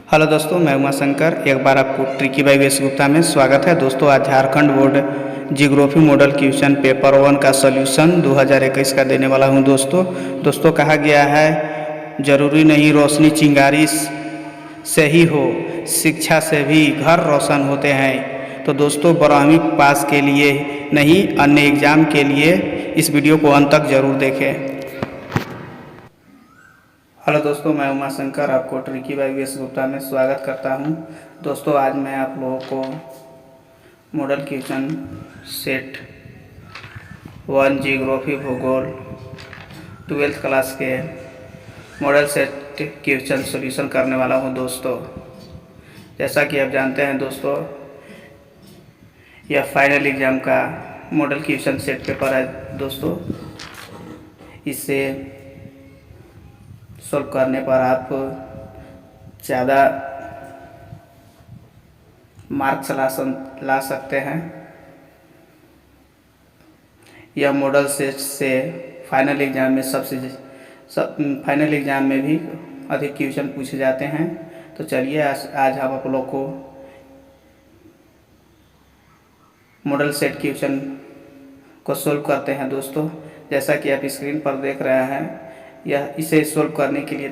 Hello दोस्तों, मैं उमाशंकर। एक बार आपको ट्रिकी बाई वेश गुप्ता में स्वागत है। दोस्तों, आज Jharkhand board geography model question paper 1 का सॉल्यूशन 2021 का देने वाला हूं। दोस्तों कहा गया है, जरूरी नहीं रोशनी चिंगारी से ही हो, शिक्षा से भी घर रोशन होते हैं। तो दोस्तों, 12वीं पास के लिए नहीं, अन्य एग्ज़ाम के लिए इस वीडियो को अंत तक जरूर देखें। हेलो दोस्तों, मैं उमाशंकर आपको ट्रिकी बाई वेश गुप्ता में स्वागत करता हूं। दोस्तों, आज मैं आप लोगों को मॉडल क्वेश्चन सेट 1 जियोग्राफी भूगोल 12th क्लास के मॉडल सेट क्वेश्चन सॉल्यूशन करने वाला हूं। दोस्तों, जैसा कि आप जानते हैं दोस्तों, यह फाइनल एग्ज़ाम का मॉडल क्वेश्चन सेट पेपर है। दोस्तों, इससे सॉल्व करने पर आप ज़्यादा मार्क्स ला सकते हैं। यह मॉडल सेट से फाइनल एग्ज़ाम में फाइनल एग्ज़ाम में भी अधिक क्वेश्चन पूछे जाते हैं। तो चलिए आज हम आप लोग को मॉडल सेट क्वेश्चन को सॉल्व करते हैं। दोस्तों, जैसा कि आप स्क्रीन पर देख रहे हैं, इसे सॉल्व करने के लिए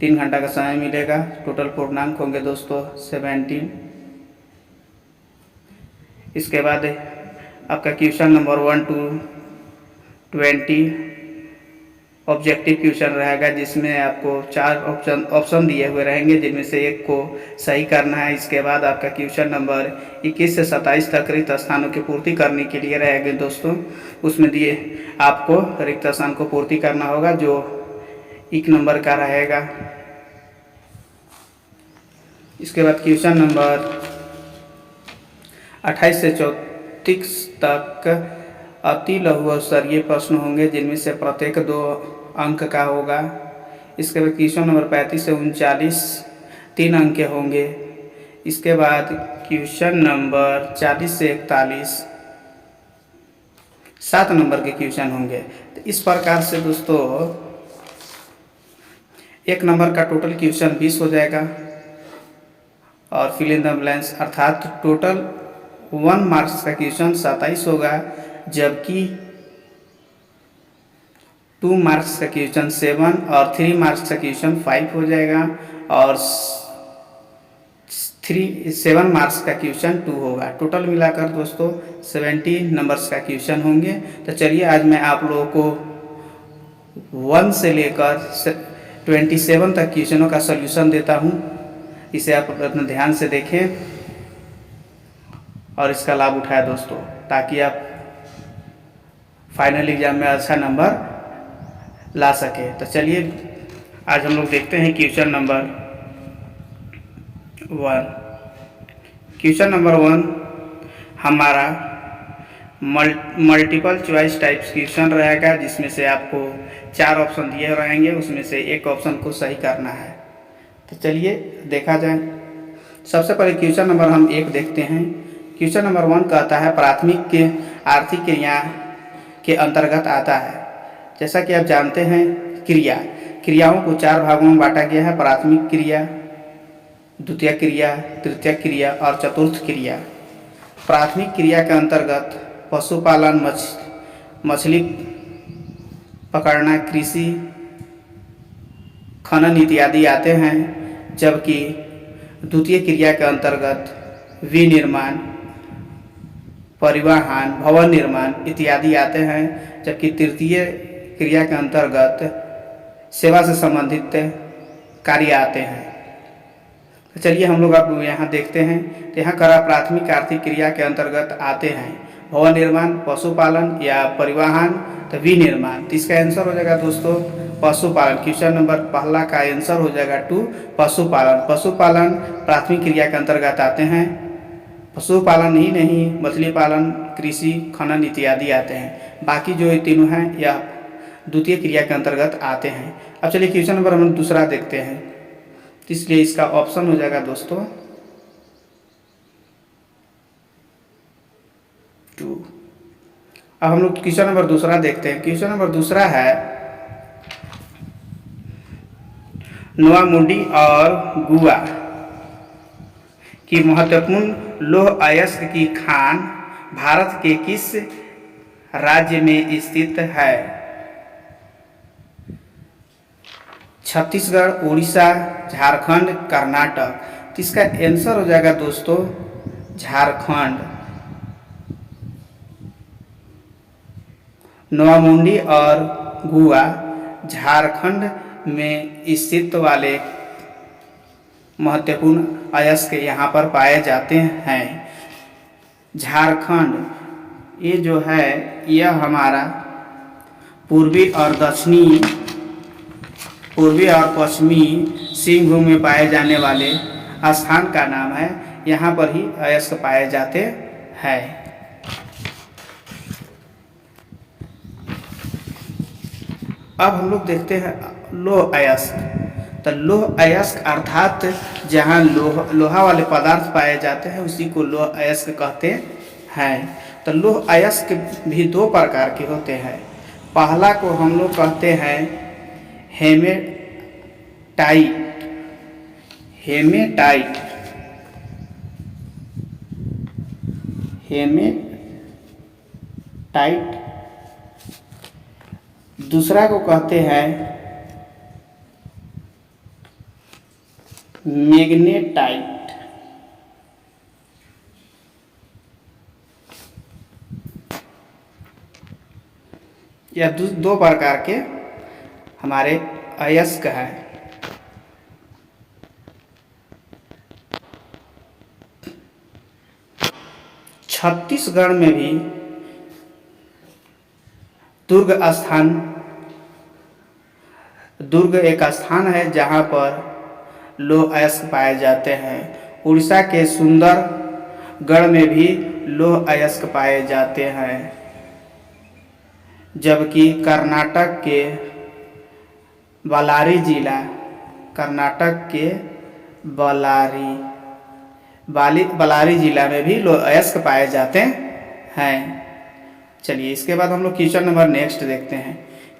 3 घंटा का समय मिलेगा। टोटल पूर्णांक होंगे दोस्तों 17। इसके बाद आपका question number 1 to 20 objective question रहेगा, जिसमें आपको 4 ऑप्शन दिए हुए रहेंगे, जिनमें से एक को सही करना है। इसके बाद आपका क्वेश्चन नंबर 21 से 27 तक रिक्त स्थानों की पूर्ति करने के लिए रहेंगे। दोस्तों, उसमें दिए आपको रिक्त स्थान को पूर्ति करना होगा, जो 1 नंबर का रहेगा। इसके बाद क्वेश्चन नंबर 28 से 34 तक अति लघु अवसरीय प्रश्न होंगे, जिनमें से प्रत्येक 2 अंक का होगा। इसके बाद क्वेश्चन नंबर 35 से 39 3 अंक के होंगे। इसके बाद क्वेश्चन नंबर 40 से 41 7 नंबर के क्वेश्चन होंगे। तो इस प्रकार से दोस्तों 1 नंबर का टोटल क्वेश्चन 20 हो जाएगा, और फिल इन द ब्लैंक्स अर्थात टोटल 1 मार्क्स का क्वेश्चन 27 होगा, जबकि 2 मार्क्स का क्वेश्चन 7 और 3 मार्क्स का क्वेश्चन 5 हो जाएगा, और 7 मार्क्स का क्वेश्चन 2 होगा। टोटल मिलाकर दोस्तों 70 नंबर्स का क्वेश्चन होंगे। तो चलिए आज मैं आप लोगों को 1 से लेकर 27 तक क्वेश्चनों का सॉल्यूशन देता हूं। इसे आप अपने ध्यान से देखें और इसका लाभ उठाएं दोस्तों, ताकि आप फाइनल एग्जाम में अच्छा नंबर ला सके। तो चलिए आज हम लोग देखते हैं क्वेश्चन नंबर 1। क्वेश्चन नंबर 1 हमारा मल्टीपल चॉइस टाइप्स क्वेश्चन रहेगा, जिसमें से आपको 4 ऑप्शन दिए रहेंगे, उसमें से एक ऑप्शन को सही करना है। तो चलिए देखा जाए। सबसे पहले क्वेश्चन नंबर हम 1 देखते हैं। क्वेश्चन नंबर 1 कहता है, प्राथमिक के आर्थिक क्रिया के अंतर्गत आता है। जैसा कि आप जानते हैं, क्रियाओं को 4 भागों में बांटा गया है: प्राथमिक क्रिया, द्वितीय क्रिया, तृतीय क्रिया और चतुर्थ क्रिया। प्राथमिक क्रिया के अंतर्गत पशुपालन, मछली पकड़ना, कृषि, खनन इत्यादि आते हैं, जबकि द्वितीय क्रिया के अंतर्गत विनिर्माण, परिवहन, भवन निर्माण इत्यादि आते हैं, जबकि तृतीय क्रिया के अंतर्गत सेवा से संबंधित कार्य आते हैं। तो चलिए हम लोग अब यहाँ देखते हैं। तो यहाँ करा प्राथमिक आर्थिक क्रिया के अंतर्गत आते हैं भवन निर्माण, पशुपालन या परिवहन, तो विनिर्माण। तो इसका आंसर हो जाएगा दोस्तों पशुपालन। क्वेश्चन नंबर पहला का आंसर हो जाएगा 2 पशुपालन। पशुपालन प्राथमिक क्रिया के अंतर्गत आते हैं। पशुपालन ही नहीं, मछली पालन, कृषि, खनन इत्यादि आते हैं। बाकी जो ये तीनों हैं यह द्वितीय क्रिया के अंतर्गत आते हैं। अब चलिए क्वेश्चन नंबर हम दूसरा देखते हैं। तो इसलिए इसका ऑप्शन हो जाएगा दोस्तों 2। अब हम लोग क्वेश्चन नंबर दूसरा देखते हैं। क्वेश्चन नंबर दूसरा है, नोवा मुंडी और गुआ की महत्वपूर्ण लौह अयस्क की खान भारत के किस राज्य में स्थित है? छत्तीसगढ़, उड़ीसा, झारखंड, कर्नाटक। तो इसका आंसर हो जाएगा दोस्तों झारखंड। नोवा मुंडी और गुआ झारखंड में स्थित वाले महत्वपूर्ण अयस्क यहाँ पर पाए जाते हैं। झारखंड ये जो है यह हमारा पूर्वी और पश्चिमी सिंहभूम में पाए जाने वाले स्थान का नाम है। यहाँ पर ही अयस्क पाए जाते हैं। अब हम लोग देखते हैं लौह अयस्क। तो लौह अयस्क अर्थात जहाँ लोहा वाले पदार्थ पाए जाते हैं उसी को लौह अयस्क कहते हैं। तो लौह अयस्क भी दो प्रकार के होते हैं। पहला को हम लोग कहते हैं हेमेटाइट। दूसरा को कहते हैं मैग्नेटाइट। यह दो प्रकार के हमारे अयस्क है। छत्तीसगढ़ में भी दुर्ग एक स्थान है जहाँ पर लौह अयस्क पाए जाते हैं। उड़ीसा के सुंदरगढ़ में भी लौह अयस्क पाए जाते हैं। जबकि कर्नाटक के बलारी जिला में भी लौह अयस्क पाए जाते हैं। चलिए इसके बाद हम लोग क्वेश्चन नंबर नेक्स्ट देखते हैं।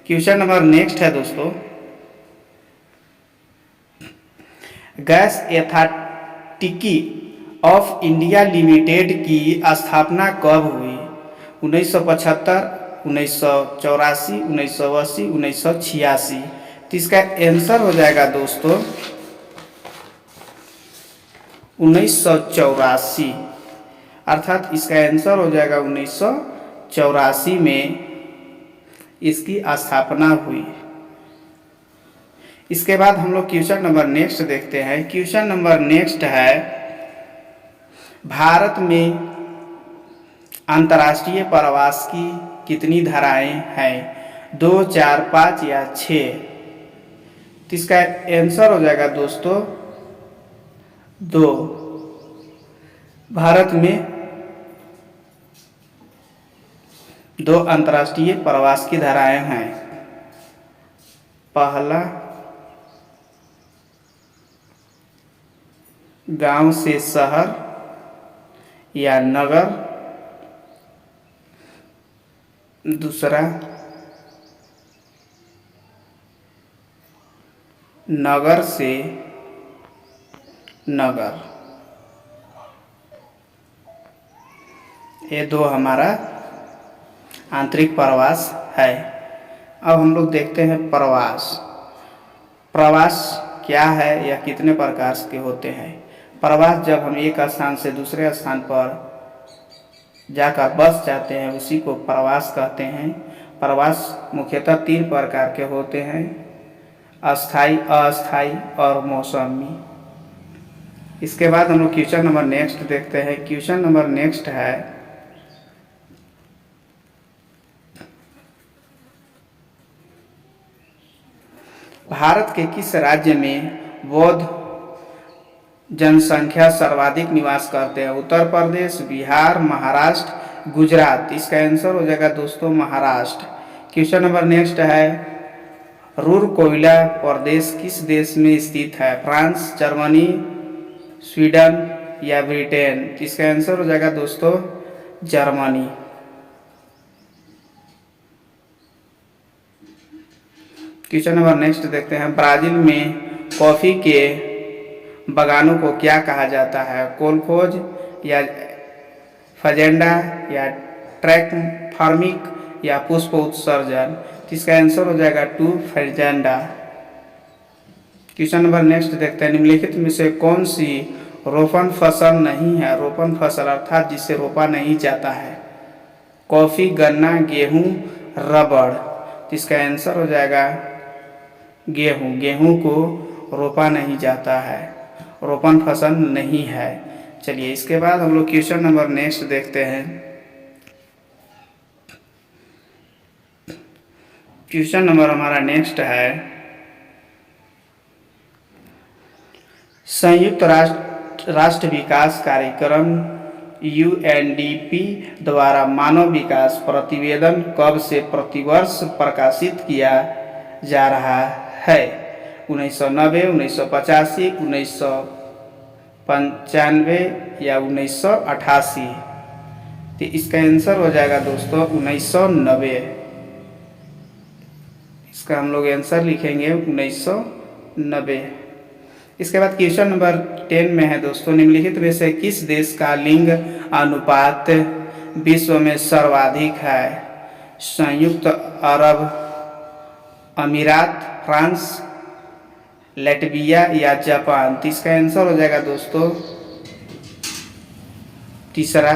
क्वेश्चन नंबर नेक्स्ट है दोस्तों, gas authority of India limited की स्थापना कब हुई? 1975, 1984, 1980, 1986। तो इसका आंसर हो जाएगा दोस्तों 1984। अर्थात इसका आंसर हो जाएगा 1984 में इसकी स्थापना हुई। इसके बाद हम लोग क्वेश्चन नंबर नेक्स्ट देखते हैं। क्वेश्चन नंबर नेक्स्ट है, भारत में अंतर्राष्ट्रीय प्रवास की कितनी धाराएं हैं? 2, 4, 5 या 6? तो इसका आंसर हो जाएगा दोस्तों 2। भारत में 2 अंतर्राष्ट्रीय प्रवास की धाराएं हैं। पहला गांव से शहर या नगर, दूसरा नगर से नगर। ये 2 हमारा आंतरिक प्रवास है। अब हम लोग देखते हैं प्रवास क्या है या कितने प्रकार के होते हैं। प्रवास जब हम एक स्थान से दूसरे स्थान पर जाकर बस जाते हैं उसी को प्रवास कहते हैं। प्रवास मुख्यतः 3 प्रकार के होते हैं, अस्थाई, अस्थाई और मौसमी। इसके बाद हम लोग क्वेश्चन नंबर नेक्स्ट देखते हैं। क्वेश्चन नंबर नेक्स्ट है, भारत के किस राज्य में बौद्ध जनसंख्या सर्वाधिक निवास करते हैं? उत्तर प्रदेश, बिहार, महाराष्ट्र, गुजरात। इसका आंसर हो जाएगा दोस्तों महाराष्ट्र। क्वेश्चन नंबर नेक्स्ट है, रूरकेला प्रदेश किस देश में स्थित है? फ्रांस, जर्मनी, स्वीडन या ब्रिटेन? इसका आंसर हो जाएगा दोस्तों जर्मनी। क्वेश्चन नंबर नेक्स्ट देखते हैं, ब्राजील में कॉफ़ी के बागानों को क्या कहा जाता है? कोलखोज या फजेंडा या ट्रैक फार्मिक या पुष्प उत्सर्जन? तो इसका आंसर हो जाएगा 2 फजेंडा। क्वेश्चन नंबर नेक्स्ट देखते हैं, निम्नलिखित में से कौन सी रोपण फसल नहीं है? रोपण फसल अर्थात जिसे रोपा नहीं जाता है। कॉफ़ी, गन्ना, गेहूं, रबड़। तो इसका आंसर हो जाएगा गेहूं। गेहूं को रोपा नहीं जाता है, रोपण फसल नहीं है। चलिए इसके बाद हम लोग क्वेश्चन नंबर नेक्स्ट देखते हैं। क्वेश्चन नंबर हमारा नेक्स्ट है, संयुक्त राष्ट्र विकास कार्यक्रम UNDP द्वारा मानव विकास प्रतिवेदन कब से प्रतिवर्ष प्रकाशित किया जा रहा है? 1990, 1985, 1995 या 1988? तो इसका आंसर हो जाएगा दोस्तों 1990। इसका हम लोग आंसर लिखेंगे 1990। इसके बाद क्वेश्चन नंबर 10 में है दोस्तों, निम्नलिखित में से किस देश का लिंग अनुपात विश्व में सर्वाधिक है? संयुक्त अरब अमीरात, फ्रांस, लैटविया या जापान? तो इसका आंसर हो जाएगा दोस्तों तीसरा,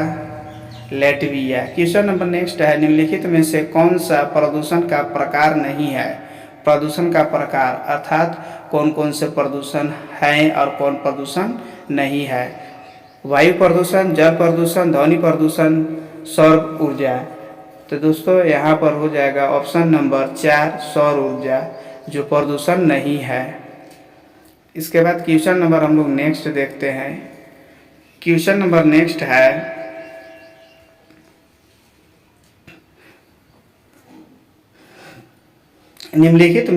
लैटविया। क्वेश्चन नंबर नेक्स्ट है, निम्नलिखित में से कौन सा प्रदूषण का प्रकार नहीं है? प्रदूषण का प्रकार अर्थात कौन कौन से प्रदूषण हैं और कौन प्रदूषण नहीं है? वायु प्रदूषण, जल प्रदूषण, ध्वनि प्रदूषण, सौर ऊर्जा। तो दोस्तों यहाँ पर हो जाएगा ऑप्शन नंबर 4 सौर ऊर्जा, जो प्रदूषण नहीं है। इसके बाद क्वेश्चन नंबर हम लोग नेक्स्ट देखते हैं। क्वेश्चन नंबर नेक्स्ट है, निम्नलिखित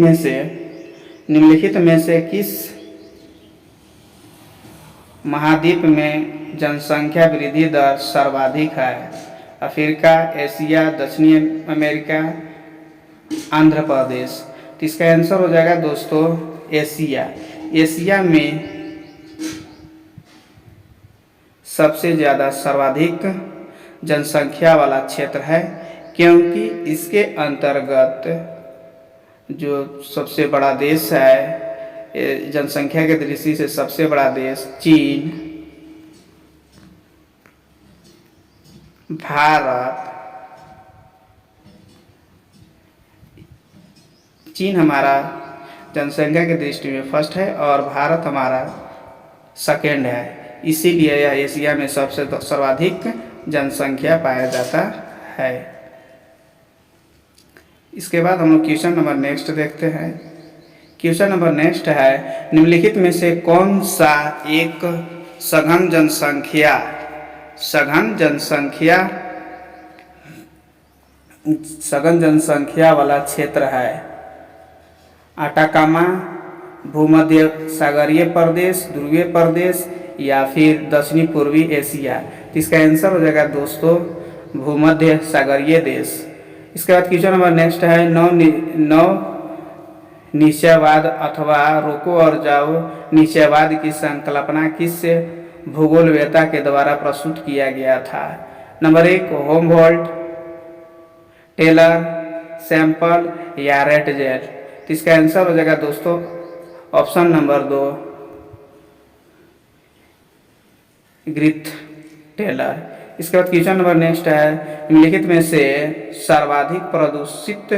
में से किस महाद्वीप में जनसंख्या वृद्धि दर सर्वाधिक है? अफ्रीका, एशिया, दक्षिणी अमेरिका, आंध्र प्रदेश? तो इसका आंसर हो जाएगा दोस्तों एशिया। एशिया में सबसे ज़्यादा सर्वाधिक जनसंख्या वाला क्षेत्र है, क्योंकि इसके अंतर्गत जो सबसे बड़ा देश है जनसंख्या के दृष्टि से सबसे बड़ा देश चीन, भारत, चीन हमारा जनसंख्या की दृष्टि में फर्स्ट है और भारत हमारा सेकेंड है। इसीलिए यह एशिया में सबसे सर्वाधिक जनसंख्या पाया जाता है। इसके बाद हम लोग क्वेश्चन नंबर नेक्स्ट देखते हैं। क्वेश्चन नंबर नेक्स्ट है, निम्नलिखित में से कौन सा एक सघन जनसंख्या वाला क्षेत्र है? अटाकामा, भूमध्य सागरीय प्रदेश, ध्रुवीय प्रदेश या फिर दक्षिणी पूर्वी एशिया? तो इसका आंसर हो जाएगा दोस्तों भूमध्य सागरीय देश। इसके बाद क्वेश्चन नंबर नेक्स्ट है, नव निश्चयवाद अथवा रोको और जाओ निश्चयवाद की संकल्पना किस भूगोलवेत्ता के द्वारा प्रस्तुत किया गया था? नंबर 1 होमहोल्ट, टेलर, सैंपल या रेटजेल? तो इसका आंसर हो जाएगा दोस्तों ऑप्शन नंबर 2 ग्रिथ टेलर। इसके बाद क्वेश्चन नंबर नेक्स्ट है, निम्नलिखित में से सर्वाधिक प्रदूषित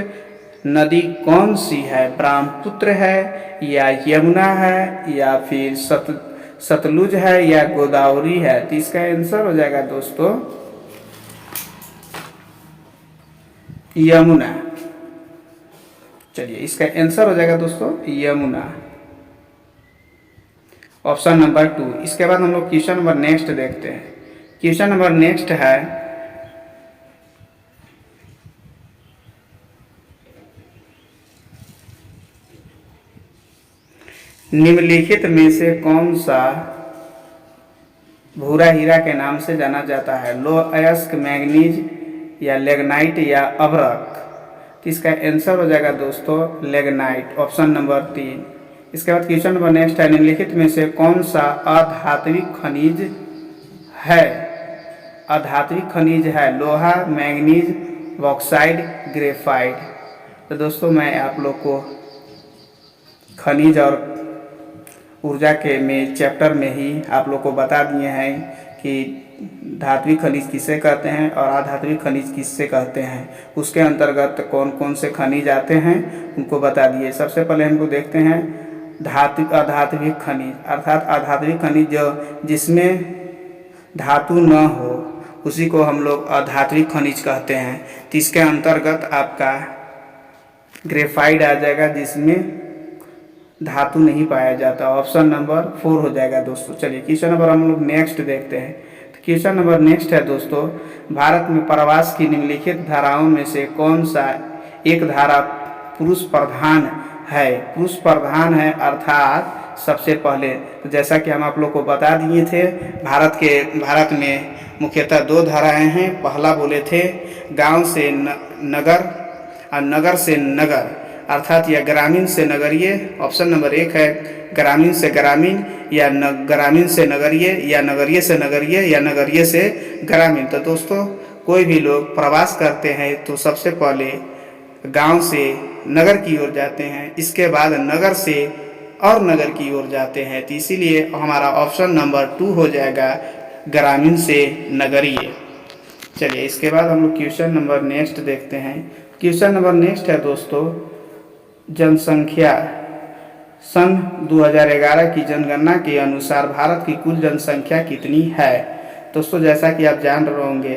नदी कौन सी है? ब्रह्मपुत्र है या यमुना है या फिर सतलुज है या गोदावरी है? तो इसका आंसर हो जाएगा दोस्तों यमुना। चलिए इसका आंसर हो जाएगा दोस्तों यमुना, ऑप्शन नंबर 2। इसके बाद हम लोग क्वेश्चन नंबर नेक्स्ट देखते हैं। क्वेश्चन नंबर नेक्स्ट है, निम्नलिखित में से कौन सा भूरा हीरा के नाम से जाना जाता है? लो अयस्क, मैग्नीज या लेग्नाइट या अभ्रक? तो इसका आंसर हो जाएगा दोस्तों लेग्नाइट, ऑप्शन नंबर 3। इसके बाद क्वेश्चन नंबर नेक्स्ट है, निम्नलिखित में से कौन सा अधात्विक खनिज है? अधात्विक खनिज है लोहा, मैंगनीज, बॉक्साइड, ग्रेफाइट। तो दोस्तों मैं आप लोग को खनिज और ऊर्जा के में चैप्टर में ही आप लोग को बता दिए हैं कि धात्विक खनिज किसे कहते हैं और अधात्विक खनिज किससे कहते हैं, उसके अंतर्गत कौन कौन से खनिज आते हैं उनको बता दिए। सबसे पहले हम लोग देखते हैं अधात्विक खनिज, अर्थात अधात्विक खनिज जिसमें धातु न हो उसी को हम लोग अधात्विक खनिज कहते हैं। तो इसके अंतर्गत आपका ग्रेफाइट आ जाएगा जिसमें धातु नहीं पाया जाता, ऑप्शन नंबर 4 हो जाएगा दोस्तों। चलिए क्वेश्चन नंबर हम लोग नेक्स्ट देखते हैं। तो क्वेश्चन नंबर नेक्स्ट है दोस्तों, भारत में प्रवास की निम्नलिखित धाराओं में से कौन सा एक धारा पुरुष प्रधान है? पुरुष प्रधान है अर्थात सबसे पहले तो जैसा कि हम आप लोग को बता दिए थे, भारत में मुख्यतः 2 धाराएं हैं। पहला बोले थे गांव से नगर और नगर से नगर, अर्थात यह ग्रामीण से नगरीय। ऑप्शन नंबर 1 है ग्रामीण से ग्रामीण, या ग्रामीण से नगरीय, या नगरीय से नगरीय, या नगरीय से ग्रामीण। तो दोस्तों कोई भी लोग प्रवास करते हैं तो सबसे पहले गांव से नगर की ओर जाते हैं, इसके बाद नगर से और नगर की ओर जाते हैं। तो इसीलिए हमारा ऑप्शन नंबर 2 हो जाएगा ग्रामीण से नगरीय। चलिए इसके बाद हम लोग क्वेश्चन नंबर नेक्स्ट देखते हैं। क्वेश्चन नंबर नेक्स्ट है दोस्तों, जनसंख्या। सन 2011 की जनगणना के अनुसार भारत की कुल जनसंख्या कितनी है? दोस्तों जैसा कि आप जान रहे होंगे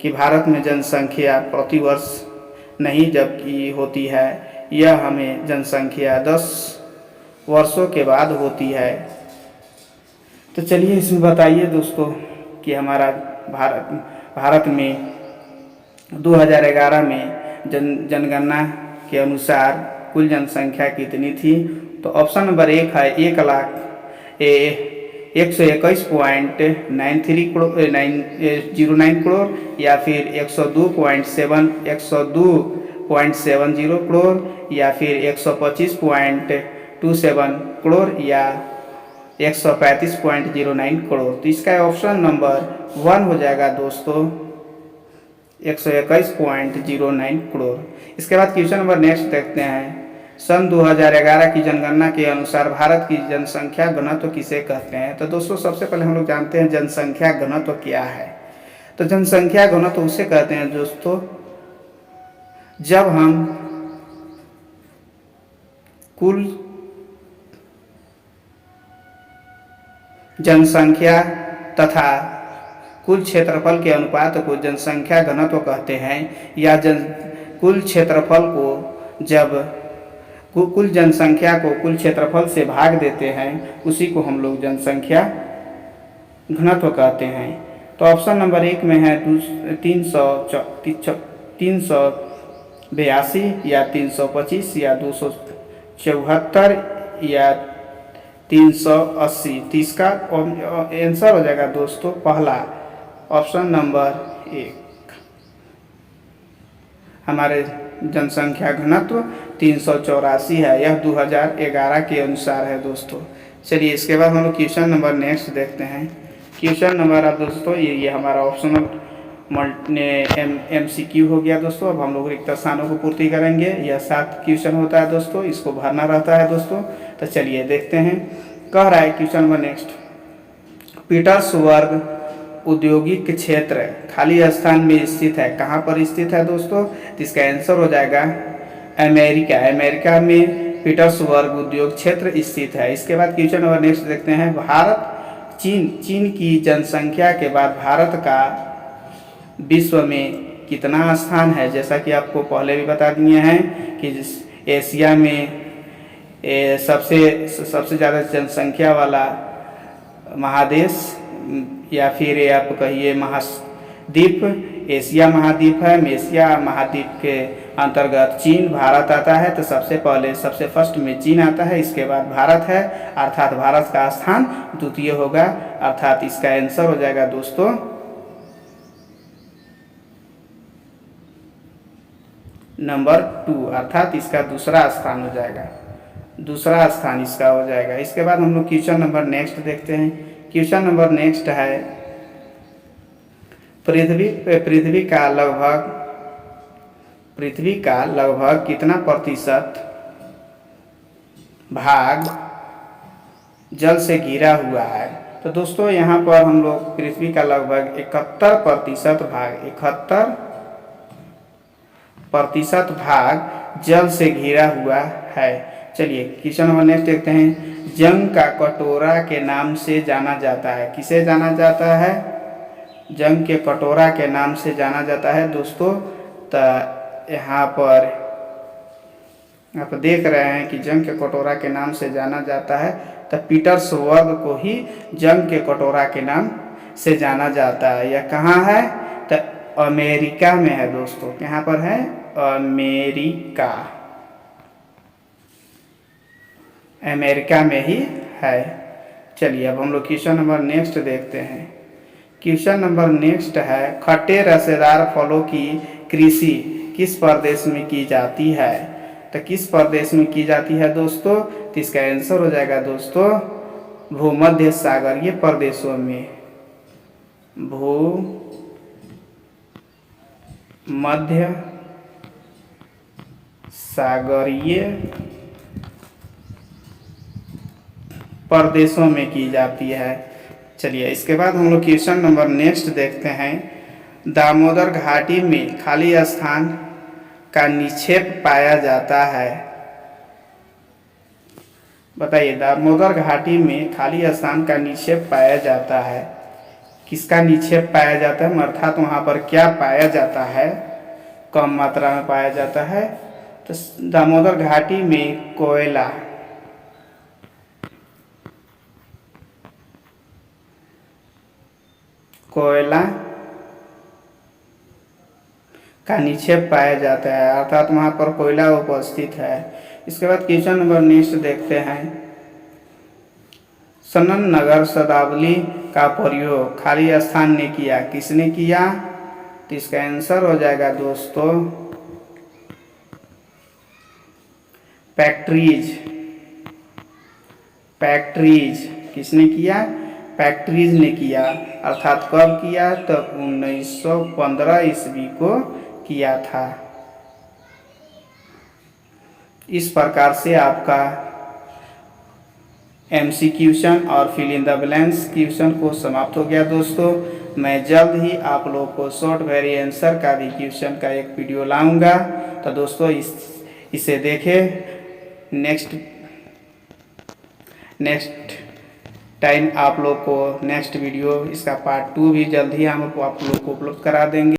कि भारत में जनसंख्या प्रतिवर्ष नहीं जबकि होती है, यह हमें जनसंख्या 10 वर्षों के बाद होती है। तो चलिए इसमें बताइए दोस्तों कि हमारा भारत में 2011 में जनगणना के अनुसार कुल जनसंख्या कितनी थी? तो ऑप्शन नंबर 1 है 1,121.93 करोड़, या फिर 102.70 करोड़, या फिर 125.27 करोड़, या 135.09 करोड़। तो इसका ऑप्शन नंबर 1 हो जाएगा दोस्तों 121.09 करोड़। इसके बाद क्वेश्चन नंबर नेक्स्ट देखते हैं। सन 2011 की जनगणना के अनुसार भारत की जनसंख्या घनत्व किसे कहते हैं? तो दोस्तों सबसे पहले हम लोग जानते हैं जनसंख्या घनत्व क्या है। तो जनसंख्या घनत्व उसे कहते हैं दोस्तों जब हम कुल जनसंख्या तथा कुल क्षेत्रफल के अनुपात को जनसंख्या घनत्व कहते हैं, या कुल क्षेत्रफल को जब कुल जनसंख्या को कुल क्षेत्रफल से भाग देते हैं उसी को हम लोग जनसंख्या घनत्व कहते हैं। तो ऑप्शन नंबर 1 में है 382 या 325 या 274 या 380। तो इसका आंसर हो जाएगा दोस्तों पहला ऑप्शन नंबर 1। हमारे जनसंख्या घनत्व 384 है, यह 2011 के अनुसार है दोस्तों। चलिए इसके बाद हम लोग क्वेश्चन नंबर नेक्स्ट देखते हैं। क्वेश्चन नंबर अब दोस्तों ये हमारा ऑप्शनल MCQ हो गया दोस्तों। अब हम लोग रिक्त स्थानों को पूर्ति करेंगे। यह 7 क्वेश्चन होता है दोस्तों, इसको भरना रहता है दोस्तों। तो चलिए देखते हैं। कह रहा है क्वेश्चन नंबर नेक्स्ट, पीटर्सबर्ग औद्योगिक क्षेत्र खाली स्थान में स्थित है। कहाँ पर स्थित है दोस्तों? तो इसका आंसर हो जाएगा अमेरिका में पीटर्सबर्ग उद्योग क्षेत्र स्थित है। इसके बाद क्वेश्चन नंबर नेक्स्ट देखते हैं। चीन की जनसंख्या के बाद भारत का विश्व में कितना स्थान है? जैसा कि आपको पहले भी बता दिए हैं कि एशिया में सबसे ज़्यादा जनसंख्या वाला महादेश या फिर आप कहिए महाद्वीप एशिया महाद्वीप है। एशिया महाद्वीप के अंतर्गत चीन भारत आता है। तो सबसे फर्स्ट में चीन आता है, इसके बाद भारत है, अर्थात भारत का स्थान द्वितीय होगा, अर्थात इसका आंसर हो जाएगा दोस्तों नंबर 2, अर्थात इसका दूसरा स्थान हो जाएगा। दूसरा स्थान इसका हो जाएगा। इसके बाद हम लोग क्वेश्चन नंबर नेक्स्ट देखते हैं। क्वेश्चन नंबर नेक्स्ट है पृथ्वी का लगभग कितना प्रतिशत भाग जल से घिरा हुआ है। तो दोस्तों यहाँ पर हम लोग पृथ्वी का लगभग 71% भाग जल से घिरा हुआ है। चलिए क्वेश्चन नंबर नेक्स्ट देखते हैं। जंग का कटोरा के नाम से जाना जाता है। किसे जाना जाता है? जंग के कटोरा के नाम से जाना जाता है दोस्तों। तो यहाँ पर आप देख रहे हैं कि जंग के कटोरा के नाम से जाना जाता है। तो पीटर्सबर्ग को ही जंग के कटोरा के नाम से जाना जाता है। यह कहाँ है? तो अमेरिका में है दोस्तों। कहाँ पर है? अमेरिका में ही है। चलिए अब हम लोग क्वेश्चन नंबर नेक्स्ट देखते हैं। क्वेश्चन नंबर नेक्स्ट है खट्टे रसेदार फलों की कृषि किस प्रदेश में की जाती है। तो किस प्रदेश में की जाती है दोस्तों? तो इसका आंसर हो जाएगा दोस्तों भूमध्य सागरीय प्रदेशों में। भूमध्य सागरीय प्रदेशों में की जाती है। चलिए इसके बाद हम लोग क्वेश्चन नंबर नेक्स्ट देखते हैं। दामोदर घाटी में खाली स्थान का निक्षेप पाया जाता है। बताइए, दामोदर घाटी में खाली स्थान का निक्षेप पाया जाता है। किसका निक्षेप पाया जाता है? अर्थात वहाँ पर क्या पाया जाता है? कम मात्रा में पाया जाता है। तो दामोदर घाटी में कोयला का निक्षेप पाया जाता है, अर्थात वहाँ पर कोयला उपस्थित है। इसके बाद क्वेश्चन नंबर नेक्स्ट देखते हैं। सनन नगर शब्दावली का प्रयोग खाली स्थान ने किया। किसने किया? तो इसका आंसर हो जाएगा दोस्तों पैक्ट्रीज। किसने किया? पैक्ट्रीज ने किया। अर्थात कब किया? तो 1915 ईस्वी को किया था। इस प्रकार से आपका MCQ और fill in the blanks question को समाप्त हो गया दोस्तों। मैं जल्द ही आप लोगों को शॉर्ट वेरी आंसर का भी क्वेश्चन का एक वीडियो लाऊंगा। तो दोस्तों इसे देखें। नेक्स्ट टाइम आप लोग को नेक्स्ट वीडियो इसका पार्ट 2 भी जल्द ही हम आप लोग को उपलब्ध करा देंगे।